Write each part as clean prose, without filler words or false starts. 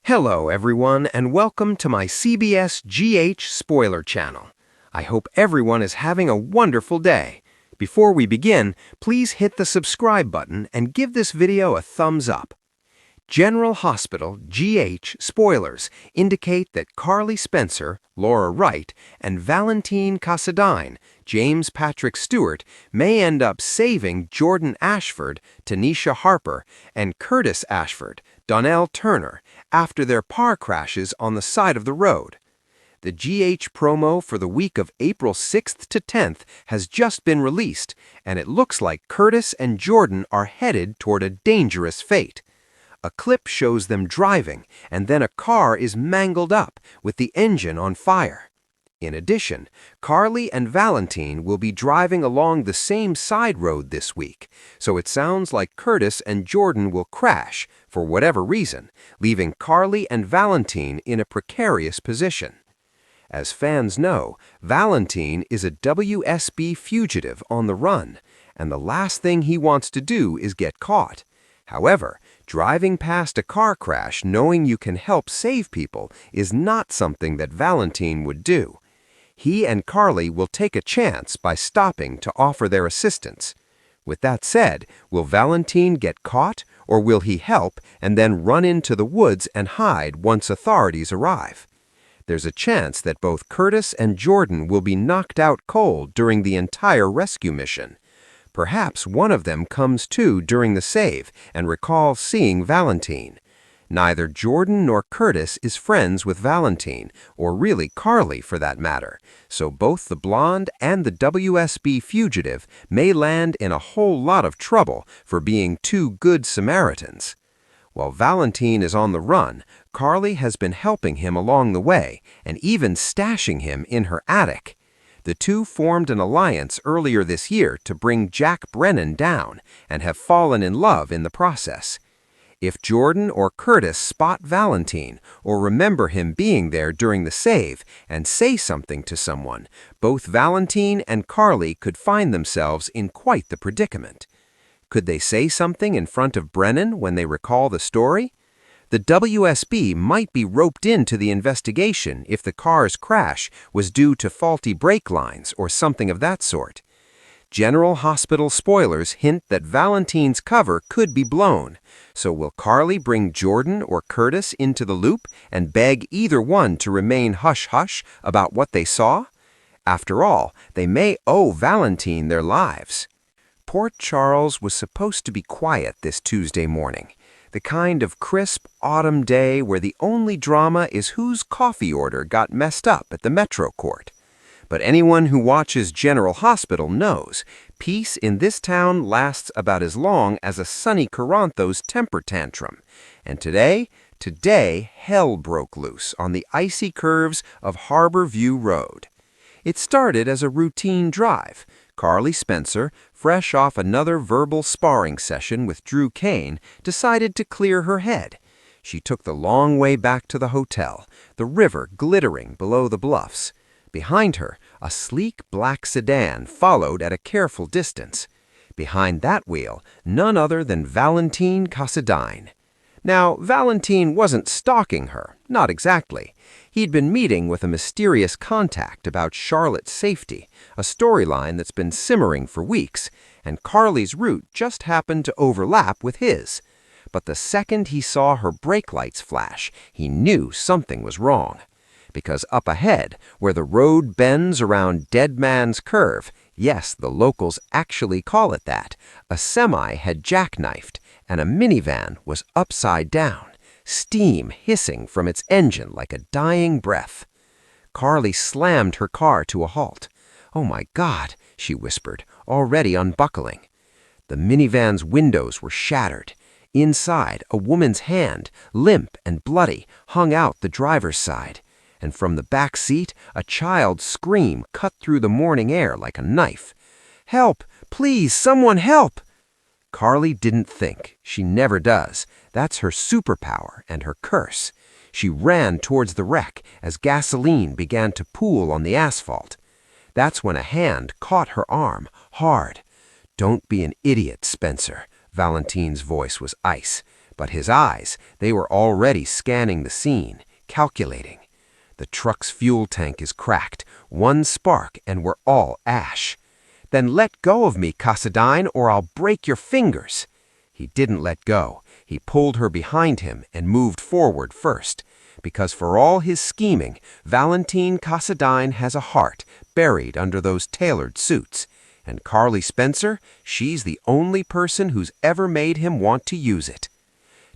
Hello everyone and welcome to my CBS GH spoiler channel. I hope everyone is having a wonderful day. Before we begin, please hit the subscribe button and give this video a thumbs up. General Hospital GH spoilers indicate that Carly Spencer, Laura Wright, and Valentin Cassadine, James Patrick Stewart, may end up saving Jordan Ashford, Tanisha Harper, and Curtis Ashford, Donnell Turner, after their car crashes on the side of the road. The GH promo for the week of April 6th to 10th has just been released, and it looks like Curtis and Jordan are headed toward a dangerous fate. A clip shows them driving, and then a car is mangled up, with the engine on fire. In addition, Carly and Valentin will be driving along the same side road this week, so it sounds like Curtis and Jordan will crash, for whatever reason, leaving Carly and Valentin in a precarious position. As fans know, Valentin is a WSB fugitive on the run, and the last thing he wants to do is get caught. However, driving past a car crash knowing you can help save people is not something that Valentin would do. He and Carly will take a chance by stopping to offer their assistance. With that said, will Valentin get caught, or will he help and then run into the woods and hide once authorities arrive? There's a chance that both Curtis and Jordan will be knocked out cold during the entire rescue mission. Perhaps one of them comes to during the save and recalls seeing Valentin. Neither Jordan nor Curtis is friends with Valentin, or really Carly for that matter, so both the blonde and the WSB fugitive may land in a whole lot of trouble for being two good Samaritans. While Valentin is on the run, Carly has been helping him along the way and even stashing him in her attic. The two formed an alliance earlier this year to bring Jack Brennan down and have fallen in love in the process. If Jordan or Curtis spot Valentin or remember him being there during the save and say something to someone, both Valentin and Carly could find themselves in quite the predicament. Could they say something in front of Brennan when they recall the story? The WSB might be roped into the investigation if the car's crash was due to faulty brake lines or something of that sort. General Hospital spoilers hint that Valentin's cover could be blown, so will Carly bring Jordan or Curtis into the loop and beg either one to remain hush-hush about what they saw? After all, they may owe Valentin their lives. Port Charles was supposed to be quiet this Tuesday morning. The kind of crisp autumn day where the only drama is whose coffee order got messed up at the Metro Court. But anyone who watches General Hospital knows peace in this town lasts about as long as a Sonny Carantho's temper tantrum. And today hell broke loose on the icy curves of Harbor View Road. It started as a routine drive. Carly Spencer, fresh off another verbal sparring session with Drew Kane, decided to clear her head. She took the long way back to the hotel, the river glittering below the bluffs. Behind her, a sleek black sedan followed at a careful distance. Behind that wheel, none other than Valentin Cassadine. Now, Valentin wasn't stalking her, not exactly. He'd been meeting with a mysterious contact about Charlotte's safety, a storyline that's been simmering for weeks, and Carly's route just happened to overlap with his. But the second he saw her brake lights flash, he knew something was wrong. Because up ahead, where the road bends around Dead Man's Curve, yes, the locals actually call it that, a semi had jackknifed, and a minivan was upside down, steam hissing from its engine like a dying breath. Carly slammed her car to a halt. "Oh my God," she whispered, already unbuckling. The minivan's windows were shattered. Inside, a woman's hand, limp and bloody, hung out the driver's side. And from the back seat, a child's scream cut through the morning air like a knife. "Help! Please, someone help!" Carly didn't think. She never does. That's her superpower and her curse. She ran towards the wreck as gasoline began to pool on the asphalt. That's when a hand caught her arm, hard. "Don't be an idiot, Spencer." Valentin's voice was ice. But his eyes, they were already scanning the scene, calculating. The truck's fuel tank is cracked, one spark, and we're all ash. Then let go of me, Cassadine, or I'll break your fingers. He didn't let go. He pulled her behind him and moved forward first. Because for all his scheming, Valentin Cassadine has a heart buried under those tailored suits. And Carly Spencer, she's the only person who's ever made him want to use it.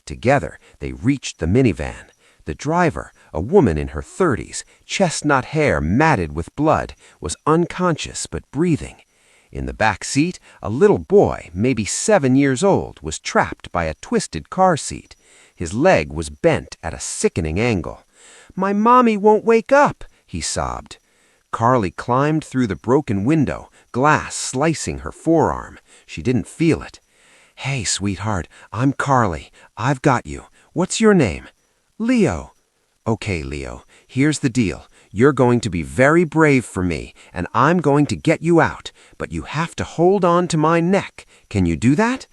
Together, they reached the minivan. The driver, a woman in her 30s, chestnut hair matted with blood, was unconscious but breathing. In the back seat, a little boy, maybe 7 years old, was trapped by a twisted car seat. His leg was bent at a sickening angle. "My mommy won't wake up," he sobbed. Carly climbed through the broken window, glass slicing her forearm. She didn't feel it. "Hey, sweetheart, I'm Carly. I've got you. What's your name?" "Leo." "Okay, Leo, here's the deal. You're going to be very brave for me, and I'm going to get you out, but you have to hold on to my neck. Can you do that?"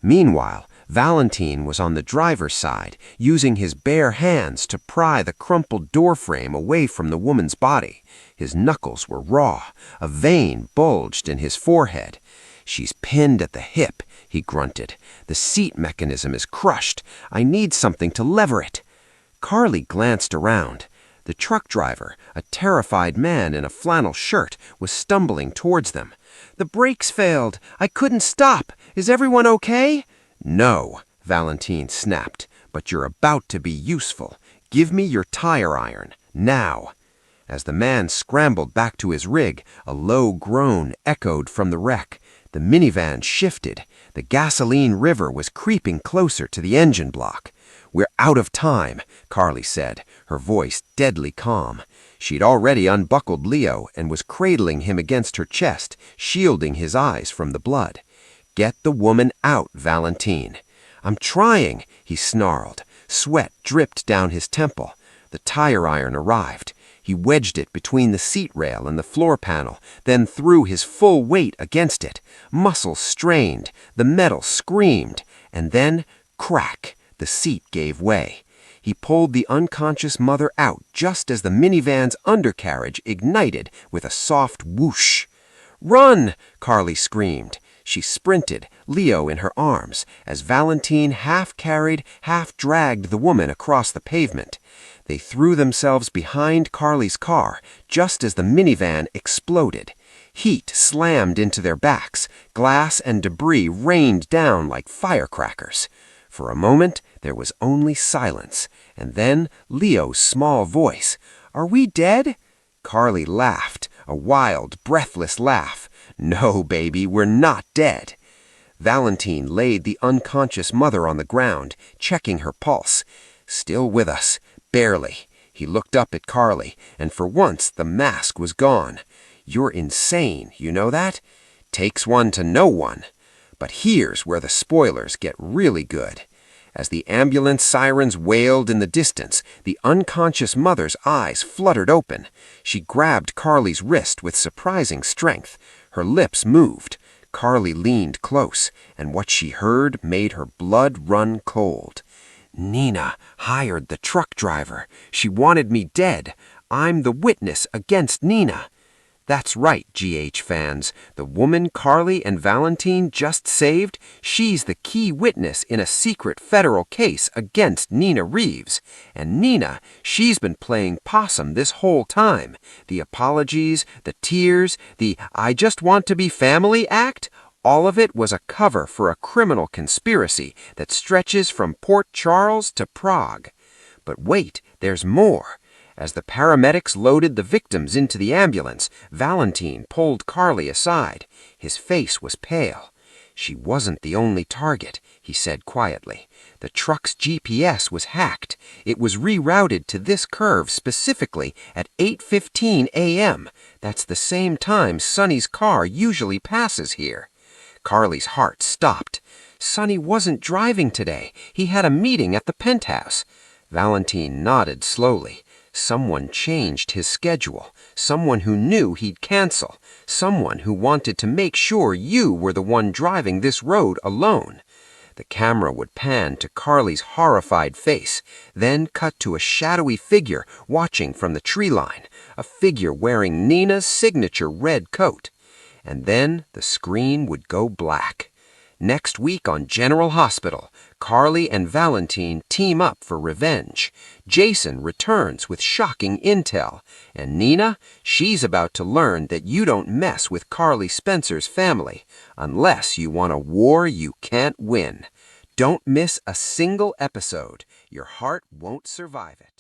Meanwhile, Valentin was on the driver's side, using his bare hands to pry the crumpled doorframe away from the woman's body. His knuckles were raw. A vein bulged in his forehead. "She's pinned at the hip," he grunted. "The seat mechanism is crushed. I need something to lever it." Carly glanced around. The truck driver, a terrified man in a flannel shirt, was stumbling towards them. "The brakes failed. I couldn't stop. Is everyone okay?" "No," Valentin snapped, "but you're about to be useful. Give me your tire iron, now." As the man scrambled back to his rig, a low groan echoed from the wreck. The minivan shifted. The gasoline river was creeping closer to the engine block. "We're out of time," Carly said, her voice deadly calm. She'd already unbuckled Leo and was cradling him against her chest, shielding his eyes from the blood. "Get the woman out, Valentin." "I'm trying," he snarled. Sweat dripped down his temple. The tire iron arrived. He wedged it between the seat rail and the floor panel, then threw his full weight against it. Muscles strained, the metal screamed, and then, crack, the seat gave way. He pulled the unconscious mother out just as the minivan's undercarriage ignited with a soft whoosh. "Run!" Carly screamed. She sprinted, Leo in her arms, as Valentin half-carried, half-dragged the woman across the pavement. They threw themselves behind Carly's car just as the minivan exploded. Heat slammed into their backs. Glass and debris rained down like firecrackers. For a moment, there was only silence, and then Leo's small voice. "Are we dead?" Carly laughed, a wild, breathless laugh. "No, baby, we're not dead." Valentin laid the unconscious mother on the ground, checking her pulse. "Still with us, barely." He looked up at Carly, and for once the mask was gone. "You're insane, you know that? Takes one to know one." But here's where the spoilers get really good. As the ambulance sirens wailed in the distance, the unconscious mother's eyes fluttered open. She grabbed Carly's wrist with surprising strength. Her lips moved. Carly leaned close, and what she heard made her blood run cold. "Nina hired the truck driver. She wanted me dead. I'm the witness against Nina." That's right, GH fans. The woman Carly and Valentin just saved, she's the key witness in a secret federal case against Nina Reeves. And Nina, she's been playing possum this whole time. The apologies, the tears, the "I just want to be family" act, all of it was a cover for a criminal conspiracy that stretches from Port Charles to Prague. But wait, there's more. As the paramedics loaded the victims into the ambulance, Valentin pulled Carly aside. His face was pale. "She wasn't the only target," he said quietly. "The truck's GPS was hacked. It was rerouted to this curve specifically at 8:15 a.m. That's the same time Sonny's car usually passes here." Carly's heart stopped. "Sonny wasn't driving today. He had a meeting at the penthouse." Valentin nodded slowly. Someone changed his schedule. Someone who knew he'd cancel. Someone who wanted to make sure you were the one driving this road alone. The camera would pan to Carly's horrified face, then cut to a shadowy figure watching from the tree line, a figure wearing Nina's signature red coat. And then the screen would go black. Next week on General Hospital, Carly and Valentin team up for revenge. Jason returns with shocking intel. And Nina, she's about to learn that you don't mess with Carly Spencer's family unless you want a war you can't win. Don't miss a single episode. Your heart won't survive it.